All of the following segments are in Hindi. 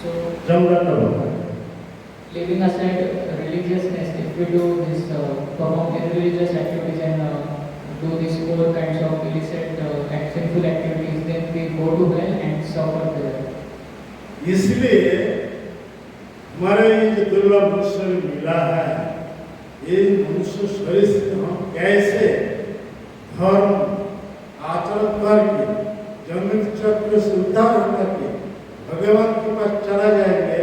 So, जमघट होता है। leaving aside religiousness, if we do this, perform irreligious activities and do these four kinds of illicit and sinful activities, then we go to hell and suffer there. इसलिए हमारे ये जो दुर्लभ शरीर मिला है, ये मनुष्य शरीर से हम कैसे धर्म आचरण करके जन्म चक्र से उद्धार करके भगवान के पास चला जाएंगे।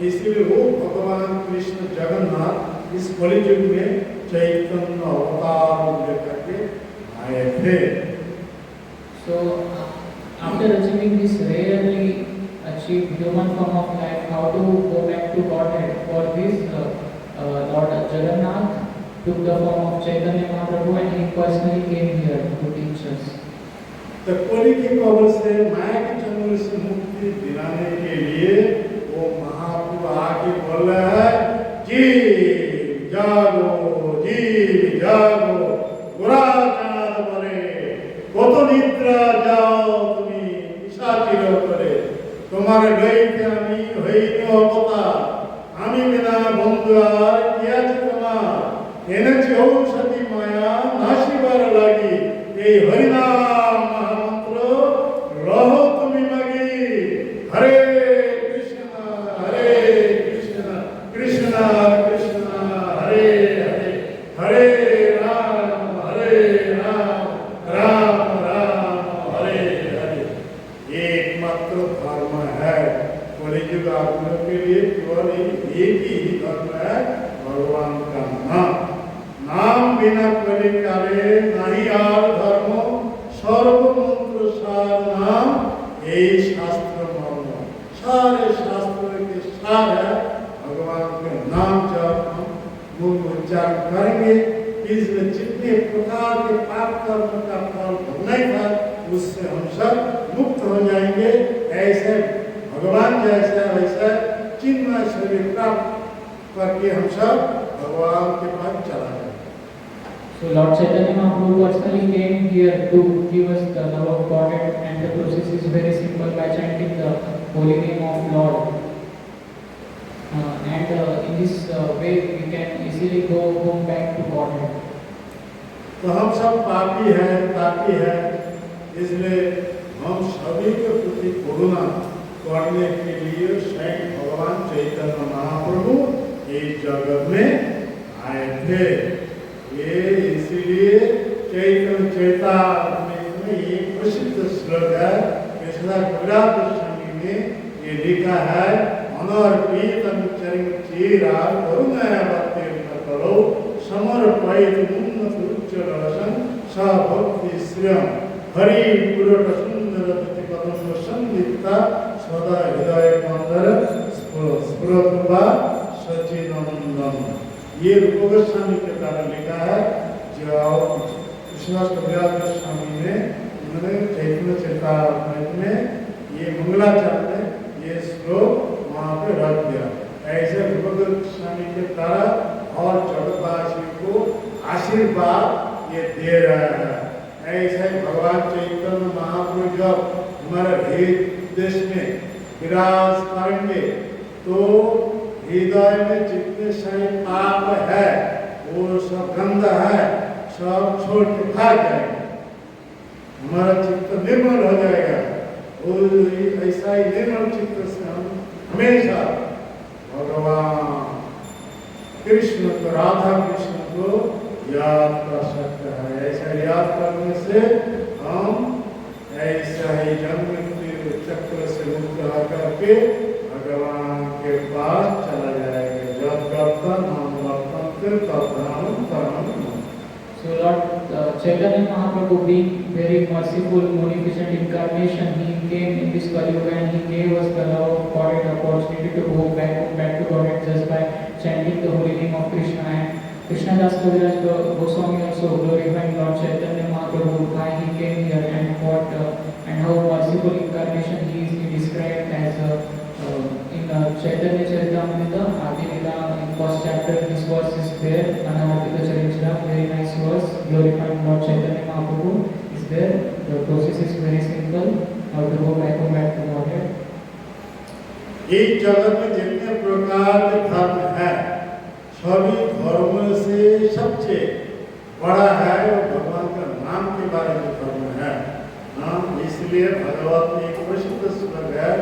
इसलिए वो भगवान कृष्ण जगन्नाथ इस कलियुग में चैतन्य अवतार लेकर के आए थे। So, after achieving this rarely achieved human form of life, how to go back to Godhead? For this, Lord Jagannath took the form of Chaitanya Mahaprabhu and he personally came here to teach us. तो कली के कवल से माया के चंगुल से मुक्ति दिलाने के लिए वो महाप्रभु आगे बोल रहा है, जीव जागो गुराचार बने কত নিদ্রা যাও তুমি নিশাচির করে, তোমার লইতে আমি হইনি অবতার, আমি বিনা বন্ধু আর কি আছে তোমার, এনেছি ঔষধি মায়া নাশিবার লাগি, এই হরিনাম মহামন্ত্র রহ তুমি মাগি। হরে কৃষ্ণ কৃষ্ণ কৃষ্ণ হরে হরে, হরে রাম राम राम हरे हरे। एकमात्र धर्म है कलियुग आत्मा के लिए, केवल एक ही धर्म है, भगवान का नाम। नाम बिना कलि काले नहीं आर धर्म, सर्वमंत्र सार नाम, यही शास्त्र मर्म। सारे शास्त्र के सार है भगवान के नाम। जब हम मुख उच्चारण करेंगे, इसमें जितने प्रकार के पाप कर्म का फल भोगना ही था, उससे हम सब मुक्त हो जाएंगे। ऐसे भगवान जैसा वैसा चिन्मय शरीर प्राप्त करके हम सब भगवान के पास चला जाएंगे। So Lord Chaitanya Mahaprabhu personally came here to give us the love of Godhead, and the process is very simple by chanting the holy name of Lord. And in this way we can easily go home back to Godhead. तो हम सब पापी हैं, तापी हैं, इसलिए हम सभी के प्रति करुणा करने के लिए स्वयं भगवान चैतन्य महाप्रभु इस जगत में आए थे। ये इसीलिए चैतन्य चैतामृत में एक प्रसिद्ध श्लोक है, कृष्ण कविराज गोस्वामी ने ये लिखा है, अनर्पितं चरिंचीरा करुणया भक्तिं करो समर्पयित उन्नत उच्चरसं स भक्ति श्रियं हरि पुरट सुंदर प्रतिपदं संदीप्ता सदा हृदय कंदर स्फुरतुवा सच्चिदानंदम। ये रूप गोस्वामी के द्वारा लिखा है, जो कृष्ण कविराज गोस्वामी ने उन्होंने चैतन्य चैतामृत में ये मंगलाचरण में ये श्लोक वहाँ पे रख दिया। ऐसे रूप गोस्वामी के द्वारा और जगतवासी को आशीर्वाद ये दे रहा है। ऐसे भगवान चैतन्य महाप्रभु जब हमारे देश में विराज करेंगे, तो हृदय में जितने सारे पाप है, वो सब गंध है, सब छोड़ के भाग जाएगा। हमारा चित्त निर्मल हो जाएगा। वो ऐसा ही निर्मल चित्त से हम हमेशा भगवान कृष्ण को, राधा कृष्ण को याद कर सकते हैं। ऐसा याद करने से हम ऐसा ही जन्म मृत्यु चक्र से मुक्त होकर के भगवान के पास चला जाएगा। जब कर्ता नाम वर्तन्ते तब नाम परम। So Lord Chaitanya Mahaprabhu, being very merciful, munificent incarnation, he came in this Kali-yuga and he gave us the love of Godhead, opportunity to go back to Godhead just by chanting the holy name of Krishna. And Krishna Das Kaviraj Goswami also glorifying Lord Chaitanya Mahaprabhu, why he came here and what and how merciful incarnation he is. He described as in Chaitanya Charitamrita, Adi Lila, in first chapter, this verse is there, Anavartita Charinchara, very nice verse, glorifying Lord Chaitanya Mahaprabhu is there. The process is very simple, how to go back to Godhead. इस जगत में जितने प्रकार के धर्म है, सभी धर्मों से सबसे बड़ा है वो भगवान का नाम के बारे में धर्म है। नाम इसलिए भगवत में एक प्रसिद्ध श्लोक है,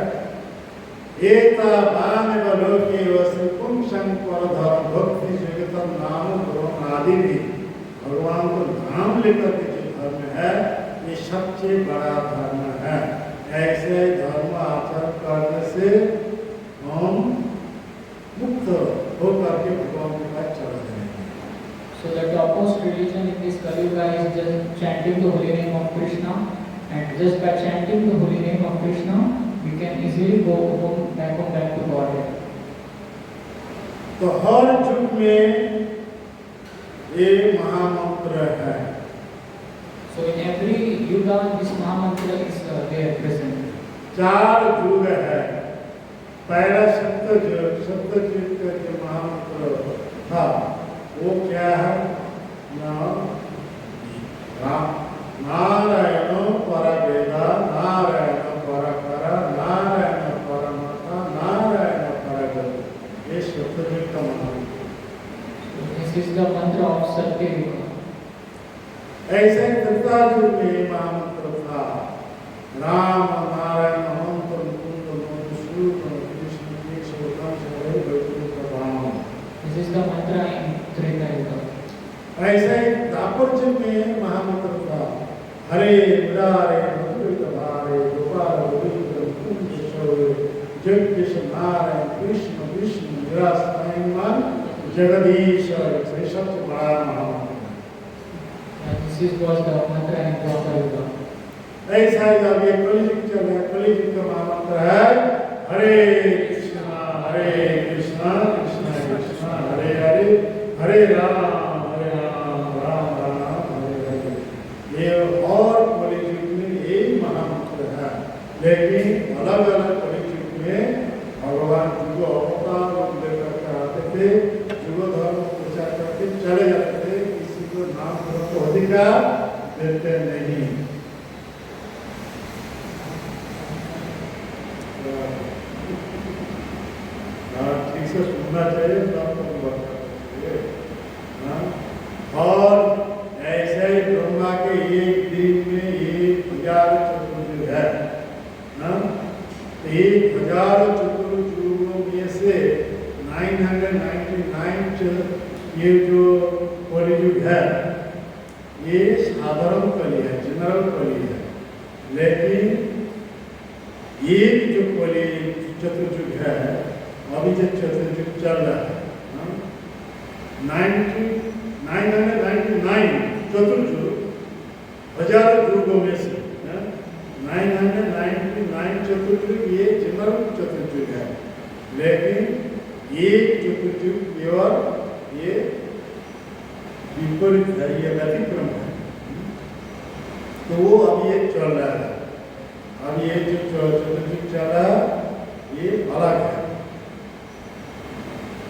एतावान लोके वसुकुम शंकर धर्म भक्ति जगतम नाम धर्म आदि भी। भगवान को नाम लेकर के जो धर्म है ये सबसे बड़ा धर्म है। ऐसे धर्म आचरण करने से हम मुक्त होकर के भगवान के पास चला जाएंगे। So the topmost religion in this Kali Yuga is just chanting the holy name of Krishna, and just by chanting the holy name of Krishna, we can easily go back to Godhead. तो हर युग में ये महामंत्र है। So in every yuga, this Mahamantra is there present. 4 युग है। पहला सप्तयुग का जो महामंत्र था वो क्या है? नारायण परवेदा, नारायण परकर, नारायण परमात्मा, नारायण परगत। ये सप्तयुग का महामंत्र। So this is the mantra of Satya Yuga. ऐसे त्रेता युग में महामंत्र था, राम नारायण अनंत मुकुंद मधुसूदन कृष्ण केशवतम शरय वैकुंठ धाम। This is the mantra in Treta Yuga. ऐसे द्वापर युग में महामंत्र था, हरे मुरारे मधुर भारे गोपाल गोविंद मुकुंद शौर्य जगदीश नारायण कृष्ण विष्णु निराश स्वयं जगदीश। ये सबसे बड़ा महामंत्र। This was the mantra in Dwapar Yuga. ऐसा ही अब ये कलियुग चल रहा है। कलियुग का महामंत्र है हरे कृष्णा कृष्णा कृष्णा हरे हरे, हरे राम राम राम हरे हरे। ये और कलियुग में यही महामंत्र है, लेकिन अलग अलग कलियुग में भगवान युग अवतार लेकर के आते थे, युग धर्म प्रचार करके चले जाते थे, किसी को नाम को अधिकार देते नहीं। ठीक से सुनना चाहिए, और ऐसे ही ब्रह्मा के एक दिन में 1000 चतुर्युग है। 1000 चतुर्युगों में से 999 ये जो कलियुग है ये साधारण कली है, जनरल कली है। लेकिन ये जो कली चतुर्युग है, अभी जो चतुर्युग चल रहा है 999 चतुर्युग, 1000 युगों में से 999 चतुर्युग ये जनरल चतुर्युग है। लेकिन ये चतुर्युग केवल ये विपरीत है, ये व्यतिक्रम है। तो वो अभी ये चल रहा है। अब ये जो चतुर्युग चल रहा है ये अलग है।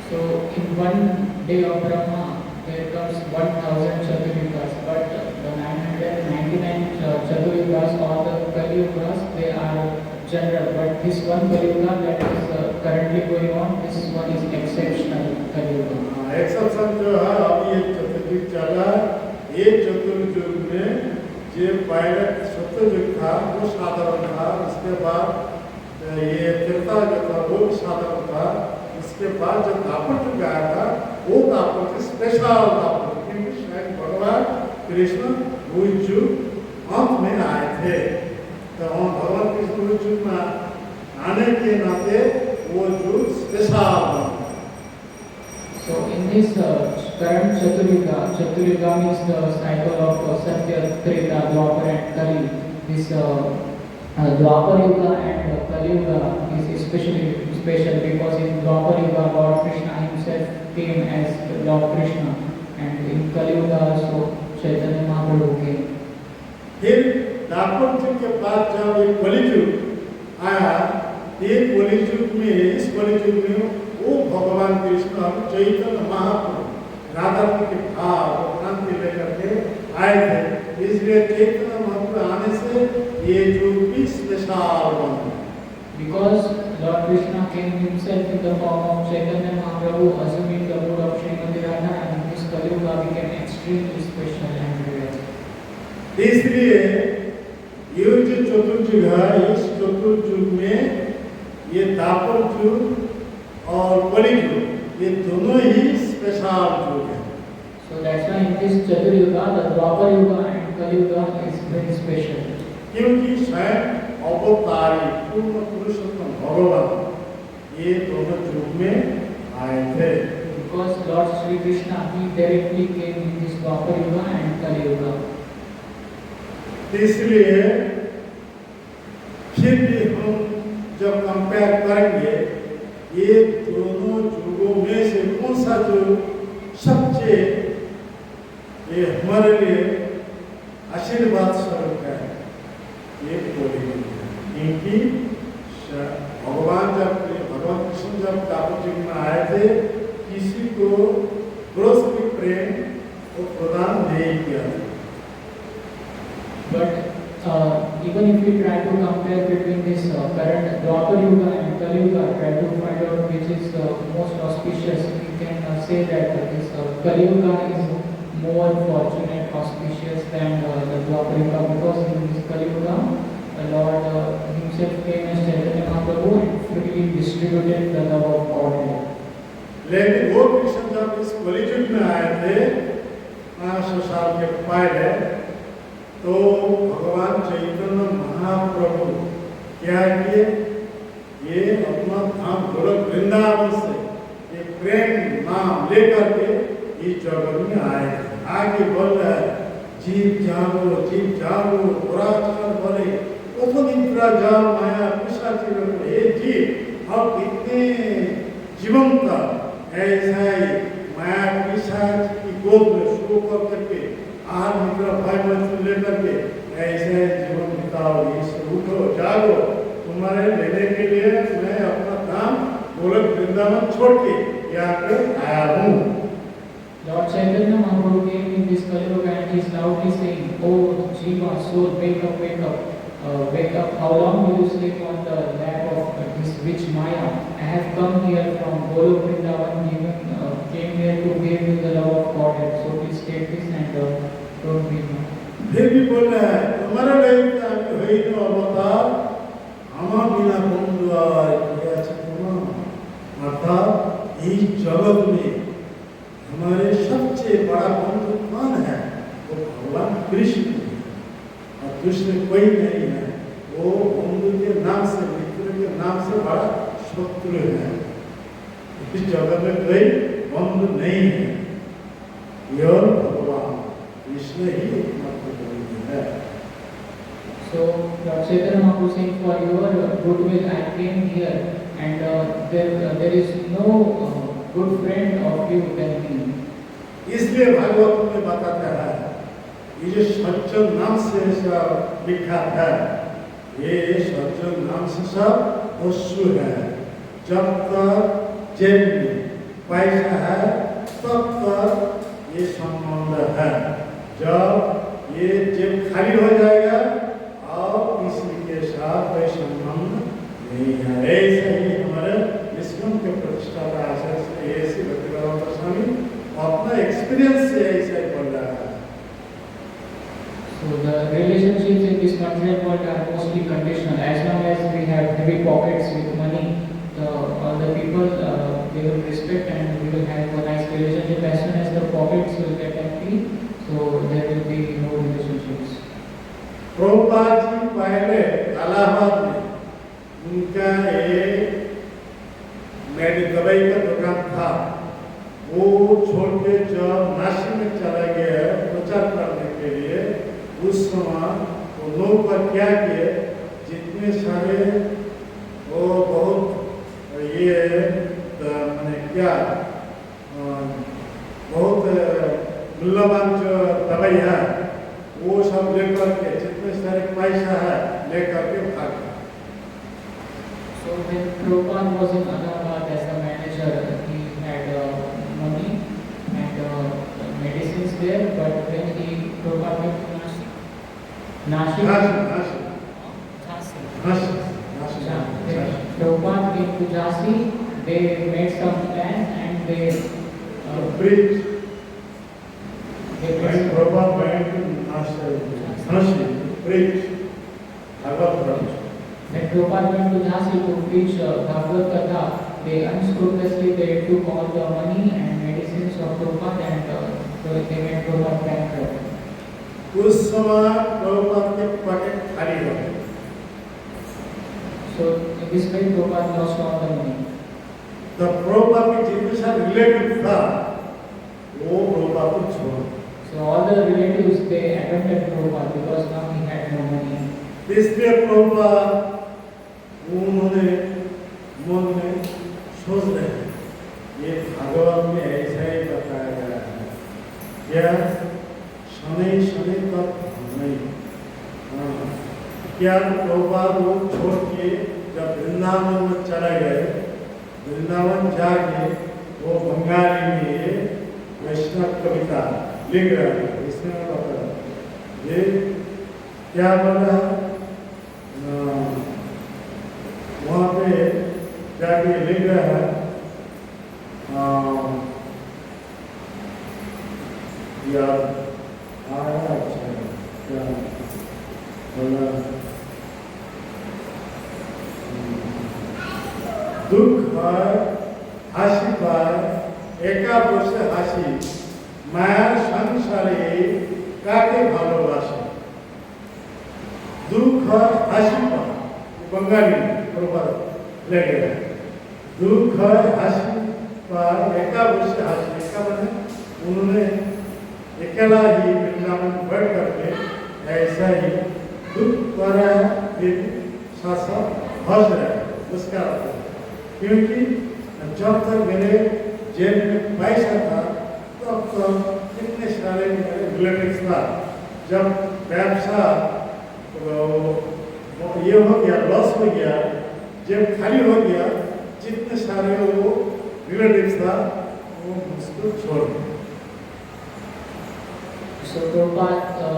So in one day of Brahma, there comes 1000 Chaturyugas, but the 999 Chaturyugas or the Kali Yugas, they are general. But this one Kali Yuga that is currently going on, this one is exceptional Kali Yuga. Exception जो है अभी ये चतुर्युग चल रहा है। ये चतुर्युग में जो पहले सत्ययुग था वो साधारण था, उसके बाद ये त्रेता जो था वो भी साधारण था, उसके बाद जो द्वापर युग आया था वो द्वापर से स्पेशल द्वापर, क्योंकि स्वयं भगवान कृष्ण वो युग अंत में आए थे। तो हम भगवान कृष्ण उस युग में आने के नाते वो युग स्पेशल बना। So in this current Chaturyuga means the cycle of Satya, Treta, Dwapar and Kali. This Dwapar Yuga and Kali Yuga is especially special because in Dwapar Yuga Lord Krishna himself came as Lord Krishna, and in Kali Yuga also Chaitanya Mahaprabhu came. फिर द्वापर युग के बाद जब ये कलियुग आया, ये कलियुग में इस कलियुग में वो भगवान कृष्ण चैतन्य महाप्रभु राधा के भाव भक्ति लेकर के आए थे। इसलिए चैतन्य महाप्रभु आने से ये जो भी स्पेशल बन गया। Because Lord Krishna came himself in the form of Chaitanya Mahaprabhu, assuming the mood of Srimati Radha, and this Kali Yuga became extremely special and rare. इसलिए ये जो चतुर्युग है, इस चतुर्युग में ये दापर युग और कलियुग ये दोनों ही स्पेशल युग है। So that's why in this Chatur Yuga, the Dwapar Yuga and Kali Yuga is very special. क्योंकि स्वयं अवतारी पूर्ण पुरुषोत्तम भगवान ये दोनों युग में आए थे। Because Lord Sri Krishna, he directly came in this Dwapar Yuga and Kali Yuga. इसलिए फिर भी हम जब कंपेयर करेंगे ये दोनों युगों में से कौन सा जो सबसे ये हमारे लिए आशीर्वाद स्वरूप है, ये कलियुग है। क्योंकि भगवान कृष्ण जब दापर युग में आए थे, किसी को ग्रोसरी प्रेम को प्रदान नहीं किया। But even if we try to compare between this current Dwapar Yuga and Kali Yuga, try to find out which is most auspicious, we can say that this Kali Yuga is more fortunate, auspicious than the Dwapar Yuga, because in this Kali Yuga, the Lord himself came as Chaitanya Mahaprabhu and freely distributed the love of Godhead. लेकिन वो कृष्ण जब इस कलियुग में आए थे 500 साल के पहले, तो भगवान चैतन्य महाप्रभु क्या किए, ये अपना धाम गोलक वृंदावन से ये प्रेम नाम लेकर के इस जगत में आए थे। आगे बोल रहा है, जीव जागो दुराचार बोले उतो निद्रा जाओ माया पिशाची लोग, ये जीव अब कितने जीवंत ऐसा ही माया पिशाच की गोद में सो करके आहार निद्रा भय मत लेकर के ऐसे जीवन बिताओ। इससे उठो जागो, तुम्हारे लेने के लिए मैं अपना काम गोलक वृंदावन छोड़ के यहाँ पे आया हूँ। Lord Chaitanya Mahaprabhu came in this Kali Yuga and he is loudly saying, "Oh Jiva, soul, wake up, wake up, wake up! How long will you sleep on the lap of this rich Maya? I have come here from Golok Vrindavan, came here to give you the love of Godhead. So please take this and don't be mad." फिर भी बोल रहा है, तुम्हारा लेता है तो अवतार हमारा बिना बंधु आए किया चुना। अर्थात इस जगत में हमारे सबसे बड़ा बंधु कौन है? वो भगवान कृष्ण है, और कृष्ण कोई नहीं है। वो बंधु के नाम से, मित्र के नाम से बड़ा शत्रु है। इस जगत में कोई बंधु नहीं है, यह भगवान कृष्ण ही एकमात्र बंधु है। So Lord Chaitanya Mahaprabhu saying, for your goodwill I came here, and there is no good friend of you than me. इसलिए भागवत में बताता है, ये जो सज्जन नाम से सब लिखा है, ये सज्जन नाम से सब वस्तु है। जब तक जेब में पैसा है तब तक ये संबंध है। जब ये जेब खाली हो जाएगा और किसी के साथ कोई संबंध नहीं है। ऐसा ही हमारे निष्कम के प्रतिष्ठाता आचार्य से ऐसे भक्तिवेदांत स्वामी अपना एक्सपीरियंस से ऐसा ही बोल रहा है। So the relationships in this material world are mostly conditional. As long as we have heavy pockets with money, all the people they will respect and we will have a nice relationship. As soon as the pockets will get empty, so there will be no relationships. Prabhupada ji पहले इलाहाबाद में उनका एक दवाई का दुकान था, वो छोड़ के जब नासिक में चला गया प्रचार करने के लिए, उस समय वो लोग पर क्या किए, जितने सारे वो बहुत ये मैंने क्या बहुत मूल्यवान जो दवाई है वो सब लेकर के, जितने सारे पैसा है लेकर के भाग गए। So when Prabhupada was in Allahabad as the manager, he had money and medicines there, but when Prabhupada went to Nashik, Nashik they made some plans and they preach. they When made Prabhupada went to Jhansi to preach Bhagavad Gita, when Prabhupada went to Jhansi to preach Bhagavad Gita, they unscrupulously they took all the money and medicines of Prabhupada and so they made Prabhupada bankrupt. उस समय प्रभुपाद के पॉकेट खाली हो गए। So in this way Prabhupada lost all the money. तो प्रभुपाद के जितने सारे रिलेटिव था वो प्रभुपाद को छोड़। So all the relatives they abandoned Prabhupada because now he had no money. इसलिए प्रभुपाद उन्होंने मन में सोच रहे हैं ये भागवत में ऐसा ही बताया गया है क्या शनि शनि तक नहीं क्या प्रभुपाद वो छोड़ के जब वृंदावन में चले गए वृंदावन जाके वो बंगाली में वैष्णव कविता लिख रहे हैं इसमें बता ये क्या बोला वहाँ पे जाके लिख रहा है याद आया अच्छा क्या बोला दुख है हासि पाय एका बसे हासि माया संसारे काके भालोबासे दुख है हासि पाय बंगाली प्रभुपाद ले गए दुख है हासि पाय एका बसे हासि एका बने उन्होंने अकेला ही वृंदावन बैठ करके ऐसा ही दुख कर रहा है फिर साथ साथ हंस रहा है उसका क्योंकि जब तक मेरे जेब में पैसा था तब तक कितने सारे मेरे रिलेटिव्स था जब व्यवसा ये हो गया लॉस हो गया जेब खाली हो गया जितने सारे वो रिलेटिव्स था वो मुझको छोड़ दिया। So Prabhupada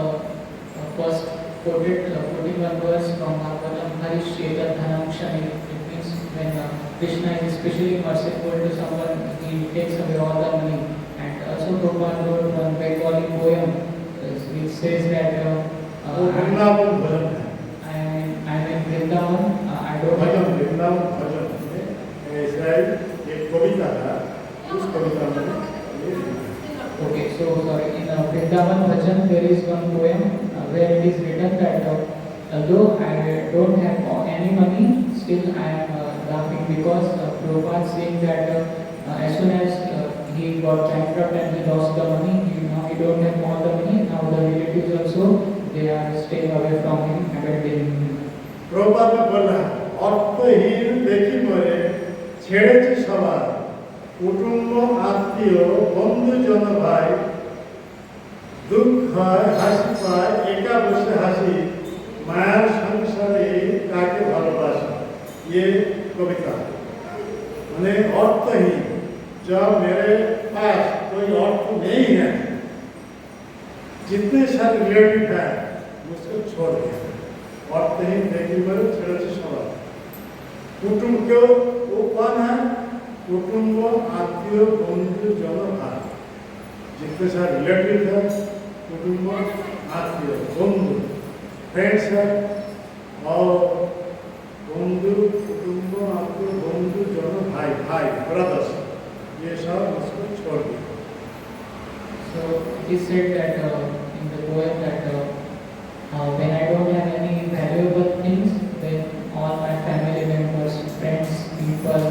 first quoted 41 verse from Bhagavatam Harishcheta Dhanam Shani. It means when Krishna is especially merciful to someone, he takes away all the money. And also Prabhupada wrote one Bengali poem which says that I'm in Vrindavan, I don't have Vrindavan भजन में ऐसा एक कविता है उस कविता में Okay, so sorry, in Vrindavan Bhajan there is one poem where it is written that although I don't have any money, still I am laughing because Prabhupada saying that as soon as he got bankrupt and he lost the money, now he don't have all the money, now the relatives also, they are staying away from him, abandoning him. Prabhupada ने बोला অর্থহীন দেখি পরে ছেড়েছি সবার কুটুম্ব আত্মীয় বন্ধুজন ভাই দুঃখ হয় হাসি পায় একা বসে হাসি माया संसारे काके भालोबासा ये कविता मैंने अर्थ ही जब मेरे पास कोई अर्थ नहीं है जितने सारे रिलेटिव है मुझको छोड़ दिया अर्थ ही देखी पर छेड़ से सवाल कुटुंब क्यों वो कौन है कुटुंब आत्मीय बंधु जन भाई जितने सारे रिलेटिव है कुटुंब आत्मीय बंधु फ्रेंड्स है और बंधु कुटुंब आत्मीय बंधु जन भाई भाई ब्रदर्स ये सब उसको छोड़ दिया। So it is said that in the poem that when I don't have any valuable things, then all my family members, friends, people,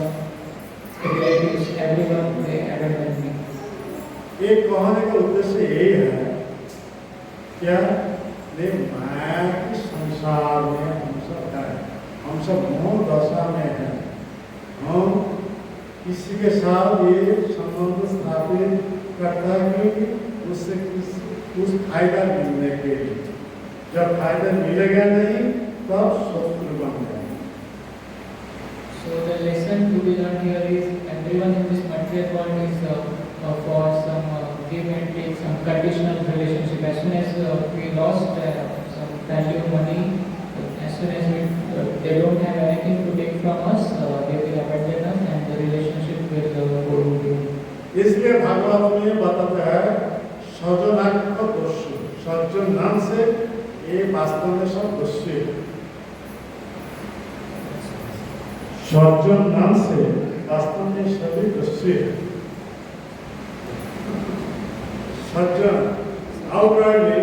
relatives, everyone they abandon me. एक कहने का उद्देश्य यही है क्या ने माया के संसार में हम सब हैं, हम सब मोह दशा में हैं, हम किसी के साथ ये संबंध स्थापित करता है क्योंकि उससे कुछ फायदा मिलने के लिए जब फायदा मिलेगा नहीं तब शत्रु बन जाएगा। So the lesson to be learned here is everyone in this material world is for some give and take, some conditional relationship. As soon as we lost some value money, as soon as they don't have anything to take from us, they will abandon us and the relationship इसलिए भागवत में बताता है सजनात्मक दस्यु, सज्जन नाम से ये वास्तव में सब दस्यु है। सज्जन नाम से वास्तव में सभी दस्यु है। सज्जन outwardly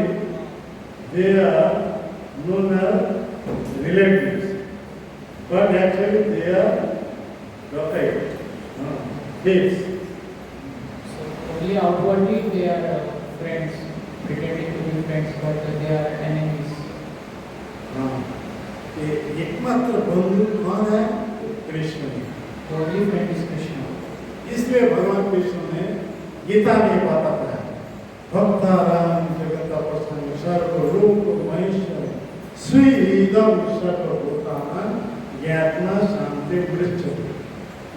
they are known as relatives, but actually they are thieves. So only outwardly they are friends, pretending to be friends, but they are enemies. ये एकमात्र बंधु कौन है? Krishna. The only friend is Krishna. इसलिए भगवान कृष्ण ने गीता में बताता है भक्ताराम जगतपसंग सर्वलोक महेश्वर श्रीदम सर्वभूतानां ज्ञात्मा शांति वृक्षति।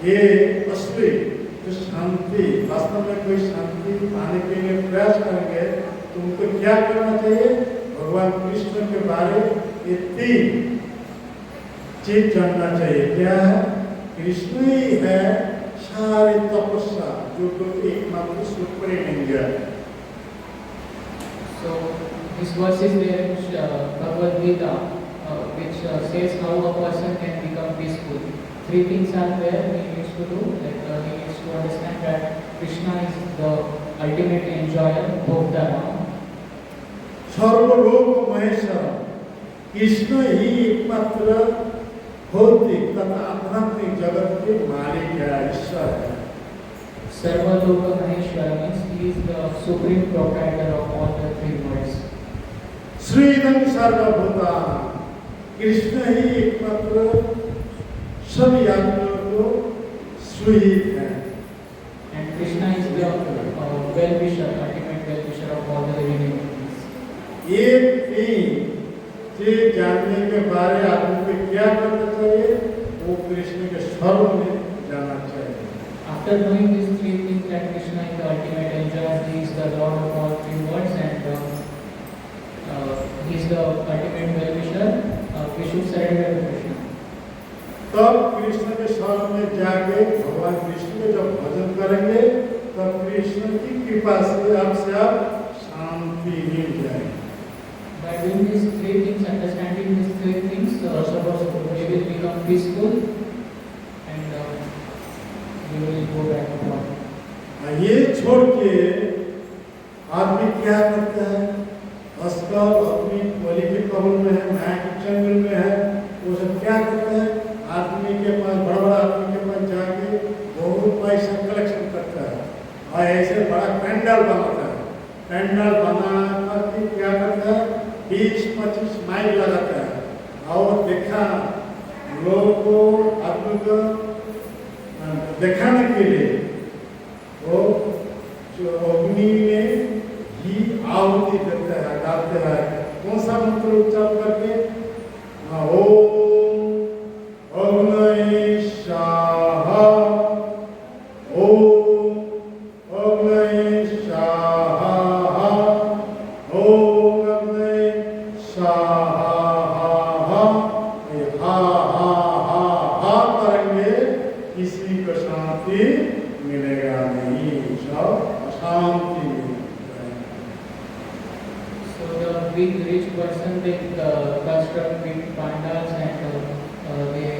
ये असली जो शांति, वास्तव में कोई शांति पाने के लिए प्रयास करेंगे तो उनको क्या करना चाहिए? भगवान कृष्ण के बारे ये 3 चीज जानना चाहिए। क्या है? कृष्ण ही है सारी तपस्या, जो एकमात्र supreme India. So this verse is there in Bhagavad Gita, which says how a person can become peaceful. 3 things are there he needs to do. Like he needs to understand that Krishna is the ultimate enjoyer, Bhogdana. सर्वलोक महेश्वर, कृष्ण ही एकमात्र भौतिक तथा आध्यात्मिक जगत के मालिक है, ईश्वर है। Sarvaloka Maheshwara means he is the supreme proprietor of all the 3 worlds. Shridam सर्वभूतानां, कृष्ण ही एकमात्र सभी आत्माओं को सुहित है। And Krishna is the well-wisher, ultimate well-wisher of all the living entities. ये 3 चीज जानने के बारे आदमी को क्या करना चाहिए? वो कृष्ण के स्वरूप में जाना चाहिए। After knowing these 3 things, that Krishna is the ultimate enjoyer, he is the Lord of all 3 worlds, and he is the ultimate well-wisher, we should surrender to Krishna. तब कृष्ण के शरण में जाके भगवान कृष्ण के जब भजन करेंगे तब कृष्ण की कृपा से आपसे आप शांति मिल जाएगी। By doing these 3 things, understanding these 3 things, we will become peaceful and we will go back to God. ये छोड़ के आदमी क्या करता है? आजकल अपनी कोली के कबूल में है, माया के जंगल में है, वो सब क्या करता है? आदमी के पास, बड़ा आदमी के पास जाके बहुत पैसा कलेक्शन करता है और ऐसे बड़ा पेंडल बनाता है। पेंडल बना करके क्या करता है? 20-25 माइक लगाता है और देखा लोगों को, आदमी को दिखाने के लिए वो जो अग्नि में घी आहुति देता है, डालते हैं। कौन सा मंत्र उच्चार करके? ओम अग्नये स्वाहा, ओम अग्नये स्वाहा, ओम अग्नये स्वाहा। हा करेंगे किसी को शांति मिलेगा नहीं, सब अशांति मिलेगा। So the big rich person, they construct big pandals and they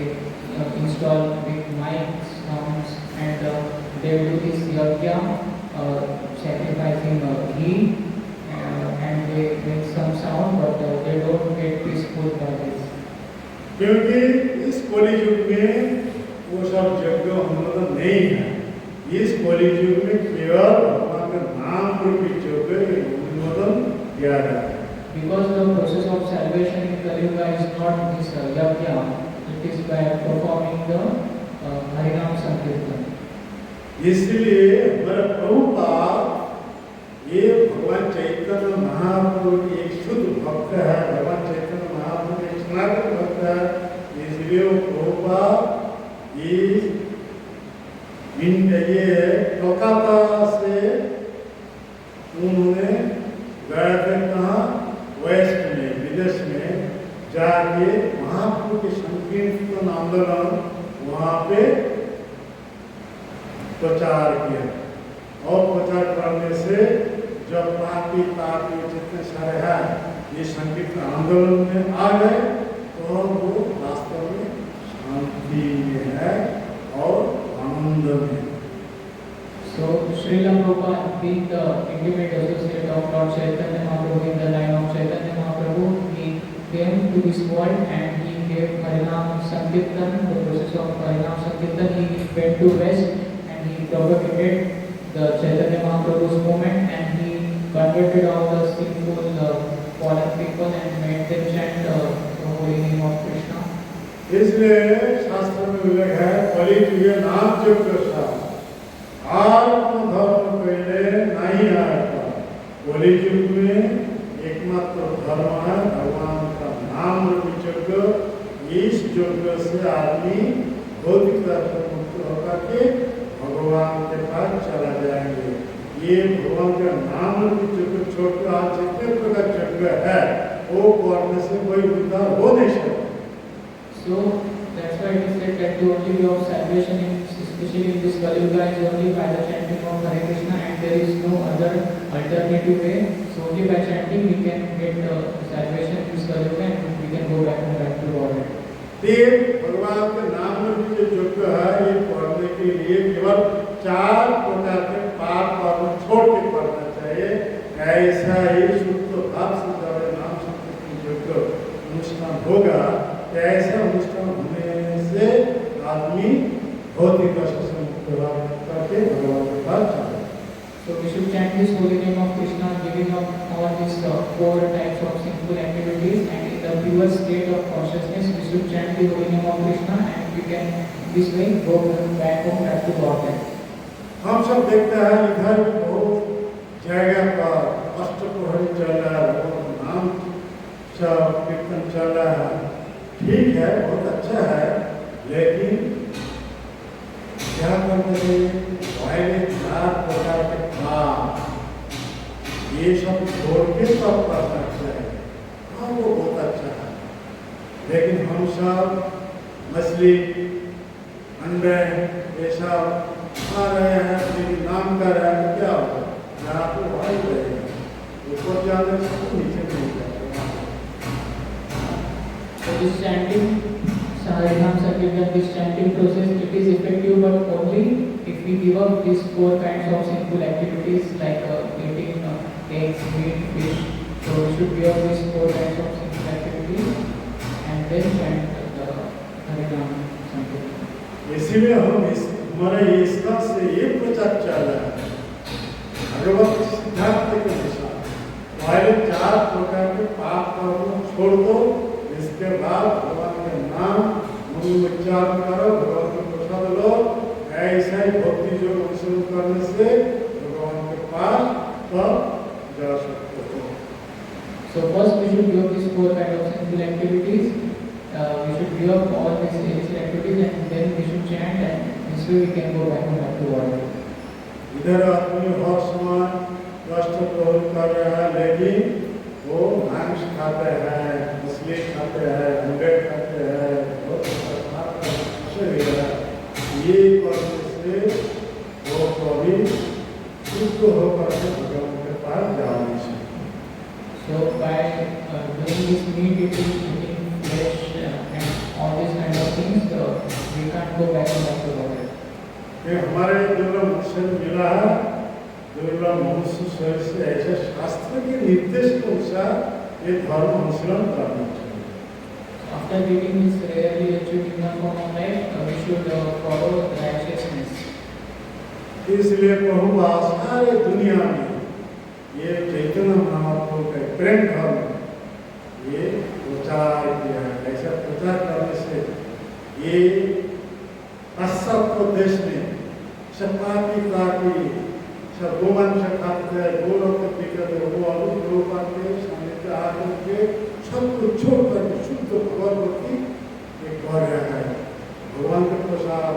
install big mics, sounds, and they do this yajna, sacrificing ghee, and they make some sound, but they don't get peaceful by this. क्योंकि इस कलि युग में वो सब यज्ञ अनुमोदन नहीं है। इस कलि युग में केवल भगवान का नाम रूपी यज्ञ अनुमोदन किया जाता है। Because the process of salvation in Kali Yuga is not this yajna, it is by performing the Harinam Sankirtan. इसलिए हमारे प्रभुपाद ये भगवान चैतन्य महाप्रभु की एक शुद्ध भक्त है। भगवान चैतन्य महाप्रभु एक सनातन भक्त है। इसलिए वो प्रभुपाद ये कोलकाता से उन्होंने गए थे कहाँ? वेस्ट में, विदेश में जाके महाप्रभु के संकीर्तन आंदोलन वहाँ पे प्रचार किया। और प्रचार करने से जब पापी तापी जितने सारे हैं ये संकीर्तन आंदोलन में आ गए तो वो वास्तव में शांति में है और आनंद में। So Srila Prabhupada, being the intimate associate of Lord Chaitanya Mahaprabhu in the line of Chaitanya Mahaprabhu, he came to this world and he gave Harinam Sankirtan, the process of Harinam Sankirtan. He went to West and he propagated the Chaitanya Mahaprabhu's movement and he converted all the sinful fallen people and made them chant the holy name of Krishna. इसलिए शास्त्र में उल्लेख है परिचय नाम जो कृष्ण आत्म धर्म पहले नहीं आया था। कलि युग में एकमात्र धर्म है भगवान का नाम यज्ञ। इस यज्ञ से आदमी भौतिकता से मुक्त होकर के भगवान के पास चला जाएंगे। ये भगवान का नाम यज्ञ छोड़कर आज जितने प्रकार यज्ञ है वो करने से कोई उद्धार हो नहीं सकता। So that's why it is said that the only way of salvation, especially in this Kali Yuga, is only by the chanting of Hare Krishna, and there is no other alternative way. So only by chanting we can get salvation in this Kali Yuga and we can go back to God. ये भगवान के नाम में जो यज्ञ है ये पढ़ने के लिए केवल 4 प्रकार के पाप कर्म छोड़ के पढ़ना चाहिए। ऐसा ही शुद्ध भाव से जब नाम संकीर्तन यज्ञ अनुष्ठान होगा ऐसा अनुष्ठान होने से आदमी भौतिक कष्ट से मुक्त करके भगवान के पास जाए। So we should chant this holy name of Krishna, giving up all these 4 types of sinful activities, and in the pure state of consciousness we should chant the holy name of Krishna, and we can this way go back home, back to Godhead. हम सब देखते हैं इधर बहुत जगह पर अष्टप्रहरी चल रहा है, बहुत नाम सब कीर्तन चल रहा है। ठीक है, बहुत अच्छा है, लेकिन क्या करते हैं पहले 4 प्रकार के काम ये सब छोड़ के सब कर सकते हैं। हाँ वो बहुत अच्छा है, लेकिन हम सब मछली अंडे ये सब खा रहे हैं, लेकिन नाम कर रहे हैं, क्या होगा यहाँ तो भाई रहेगा ऊपर जाने से नीचे नहीं जाएगा। So this chanting, Harinam Sankirtan, this chanting process, it is effective but only if we give up these 4 kinds of sinful activities like eating eggs, meat, fish. So we should give up these 4 kinds of sinful activities and then chant the Harinam Sankirtan. इसीलिए हम हमारे इसका से ये प्रचार चल रहा है भगवत सिद्धांत के अनुसार पहले 4 प्रकार के पाप कर्म छोड़ दो, इसके बाद भगवान के नाम मन में उच्चारण करो, भगवान को प्रसाद लो। ऐसा ही भक्ति जो अनुसरण करने से भगवान के पास तब जा सकते हो। So first we should give up these 4 kinds of sinful activities. We should give up all these illicit activities and then we should chant, and this way we can go back home, back to God. इधर आदमी हर समय कष्ट प्रहरी कर रहा है, लेकिन वो मांस खाते हैं, मछली खाते हैं, अंडे खाते हैं, बहुत ये करने से वो कभी शुद्ध होकर के भगवान के पास जा नहीं सकते। So by doing this meat eating flesh and all these kind of things, we can't go back to God. ये हमारे दुर्लभ मनुष्य मिला है, दुर्लभ मनुष्य शरीर से ऐसे शास्त्र के निर्देश के अनुसार ये धर्म अनुसरण करना चाहिए। After getting this rarely achieved human form of life, we should follow righteousness. इसलिए प्रभुपाद सारे दुनिया में ये चैतन्य महाप्रभु का प्रेम धर्म ये प्रचार किया है। ऐसा प्रचार करने से ये पाश्चात्य देश में सपाटी ताकि सब गोवंश खाते हैं, गोलोक पीते हैं, वो अलग प्रभुपाद के सामने के आकर के सब कुछ छोड़ कर शुद्ध भगवती एक कर रहा है, भगवान का प्रसाद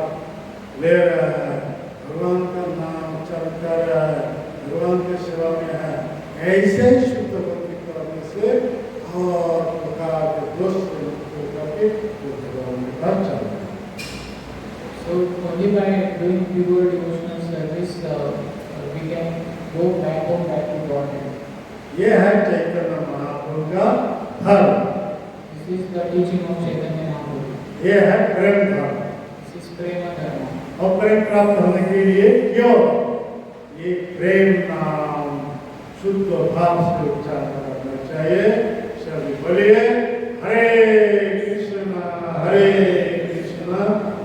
ले रहा है, भगवान का नाम उच्चारण कर रहा है, भगवान के सेवा में है। ऐसे ही शुद्ध भक्ति करने से और प्रकार के दोष से मुक्त होकर के भगवान के पास चल रहा है। So only by doing pure devotional service, we can go back home, back to Godhead. ये है चैतन्य महाप्रभु का धर्म, This is the teaching of Chaitanya Mahaprabhu. ये है प्रेम धर्म। This is Prema Dharma. और प्रेम प्राप्त होने के लिए क्यों ये प्रेम नाम शुद्ध भाव से उच्चारण करना चाहिए। सभी बोलिए हरे कृष्णा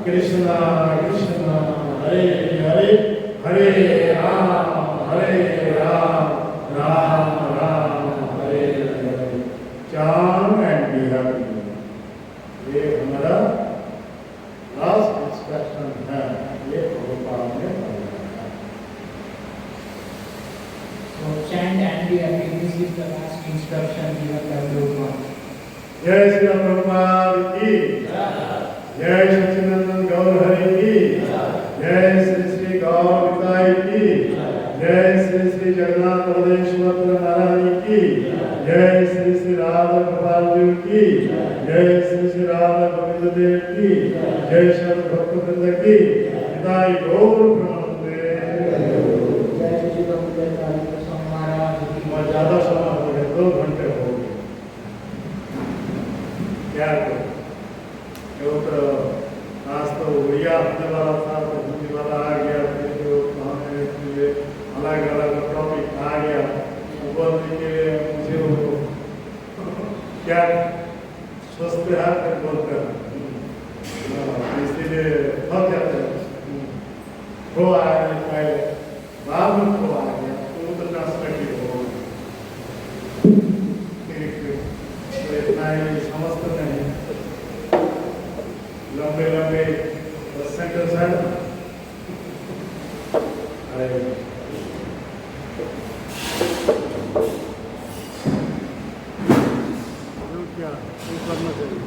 कृष्णा कृष्णा हरे हरे, हरे राम राम राम हरे हरे। चांद एंड बी हैप्पी, ये हमारा लास्ट इंस्ट्रक्शन है, ये प्रभुपाद ने बताया है। So chant and be happy. This is the last instruction given by Prabhupada. जय श्री प्रभुपाद की जय, सच्चिदानंद गौर हरि की जय, श्री श्री गौर निताई की जय, श्री श्री जगन्नाथ बलदेश्वर नारायण की जय, श्री श्री राधा गोपाल जी की जय, श्री श्री राधा गोविंद देव की जय, सब भक्त वृंद की निताई गौर प्रणामते। जय श्री प्रभुपाद कालिका महाराज की। और ज्यादा समय हो गया, 2 घंटे हो गए, क्या करें? तो आज तो उड़िया होने वाला था, तो हिंदी वाला आ गया, फिर जो हमें अलग अलग टॉपिक आ गया, बोलने के लिए मुझे वो क्या सोचते हैं फिर बोलते हैं, इसीलिए थक जाते हैं। खो आया नहीं पहले, बाद में खो आ गया, तो ट्रांसलेटिव हो तो इतना ही समझते नहीं, लंबे लंबे सेंटेंस है। अरे क्या करना चाहिए?